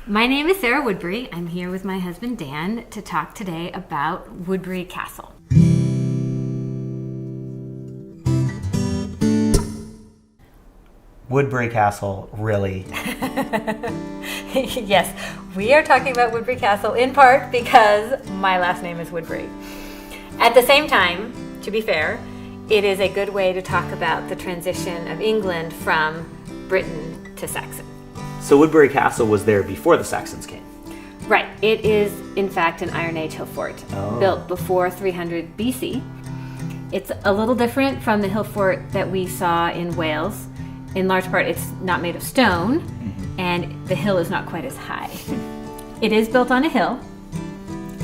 My name is Sarah Woodbury. I'm here with my husband Dan to talk today about Woodbury Castle. Woodbury Castle, really? Yes, we are talking about Woodbury Castle in part because my last name is Woodbury. At the same time, to be fair, it is a good way to talk about the transition of England from Britain to Saxon. So Woodbury Castle was there before the Saxons came? Right. It is, in fact, an Iron Age hill fort, built before 300 BC. It's a little different from the hill fort that we saw in Wales. In large part, it's not made of stone, and the hill is not quite as high. It is built on a hill,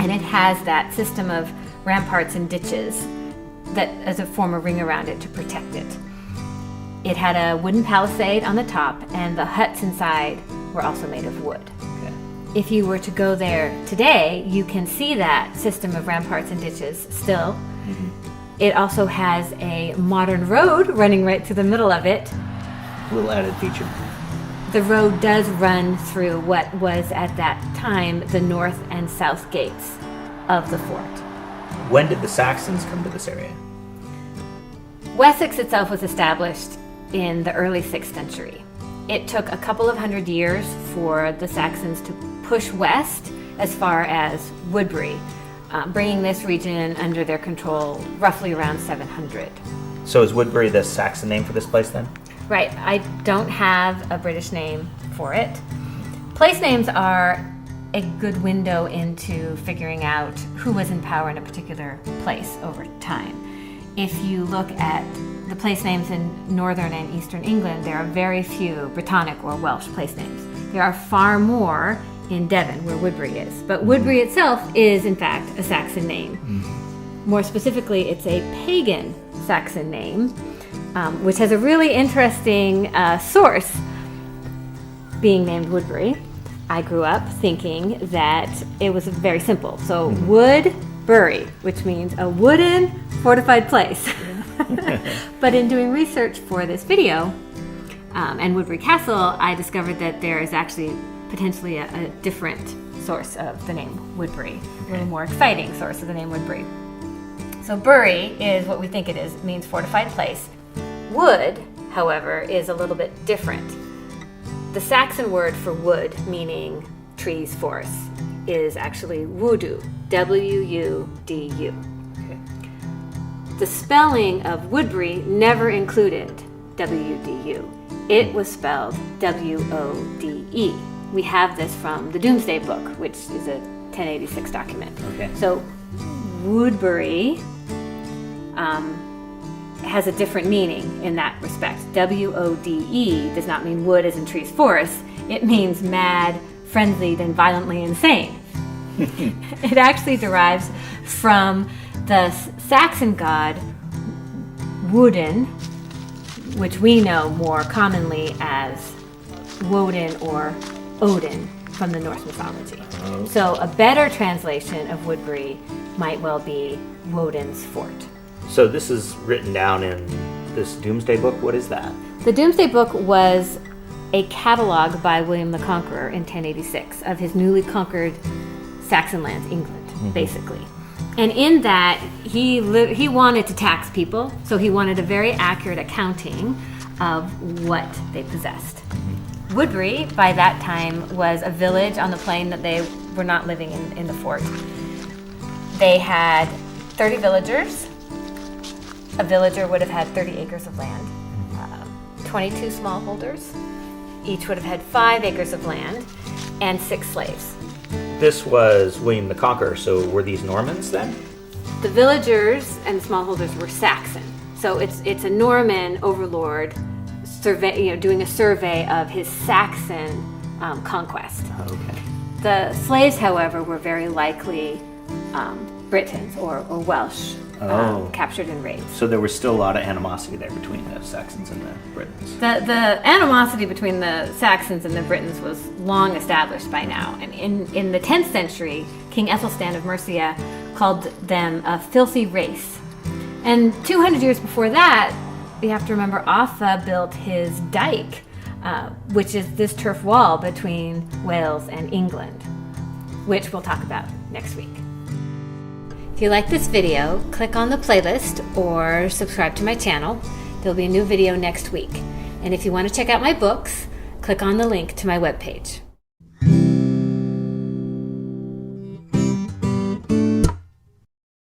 and it has that system of ramparts and ditches that as a form of ring around it to protect it. It had a wooden palisade on the top, and the huts inside were also made of wood. Okay. If you were to go there today, you can see that system of ramparts and ditches still. It also has a modern road running right through the middle of it. A little added feature. The road does run through what was at that time the north and south gates of the fort. When did the Saxons come to this area? Wessex itself was established in the early 6th century. It took a couple of hundred years for the Saxons to push west as far as Woodbury, bringing this region under their control roughly around 700. So is Woodbury the Saxon name for this place then? Right. I don't have a British name for it. Place names are a good window into figuring out who was in power in a particular place over time. If you look at the place names in northern and eastern England, there are very few Brittonic or Welsh place names. There are far more in Devon, where Woodbury is. But Woodbury itself is, in fact, a Saxon name. More specifically, it's a pagan Saxon name, which has a really interesting source, being named Woodbury. I grew up thinking that it was very simple. So Woodbury, which means a wooden fortified place. But in doing research for this video and Woodbury Castle, I discovered that there is actually potentially a different source of the name Woodbury, a little more exciting source of the name Woodbury. So Bury is what we think it is. It means fortified place. Wood, however, is a little bit different. The Saxon word for wood, meaning trees, forests, is actually wudu, W-U-D-U. Okay. The spelling of Woodbury never included W-U-D-U. It was spelled W-O-D-E. We have this from the Domesday Book, which is a 1086 document. Okay. So Woodbury has a different meaning in that respect. W-O-D-E does not mean wood as in trees, forests. It means mad, frenzied, and violently insane. It actually derives from the Saxon god Woden, which we know more commonly as Woden or Odin from the Norse mythology. So a better translation of Woodbury might well be Woden's fort. So this is written down in this Domesday Book. What is that? The Domesday Book was a catalog by William the Conqueror in 1086 of his newly conquered Saxon lands, England, basically. And in that, he wanted to tax people, so he wanted a very accurate accounting of what they possessed. Woodbury, by that time, was a village on the plain that they were not living in the fort. They had 30 villagers. A villager would have had 30 acres of land. 22 smallholders. Each would have had 5 acres of land and 6 slaves. This was William the Conqueror, so were these Normans then? The villagers and smallholders were Saxon. So it's a Norman overlord doing a survey of his Saxon conquest. Okay. The slaves, however, were very likely Britons or Welsh, captured in raids. So there was still a lot of animosity there between the Saxons and the Britons. The animosity between the Saxons and the Britons was long established by now. And in the 10th century, King Ethelstan of Mercia called them a filthy race. And 200 years before that, you have to remember, Offa built his dike which is this turf wall between Wales and England, which we'll talk about next week. If you like this video, click on the playlist or subscribe to my channel. There'll be a new video next week. And if you want to check out my books, click on the link to my webpage.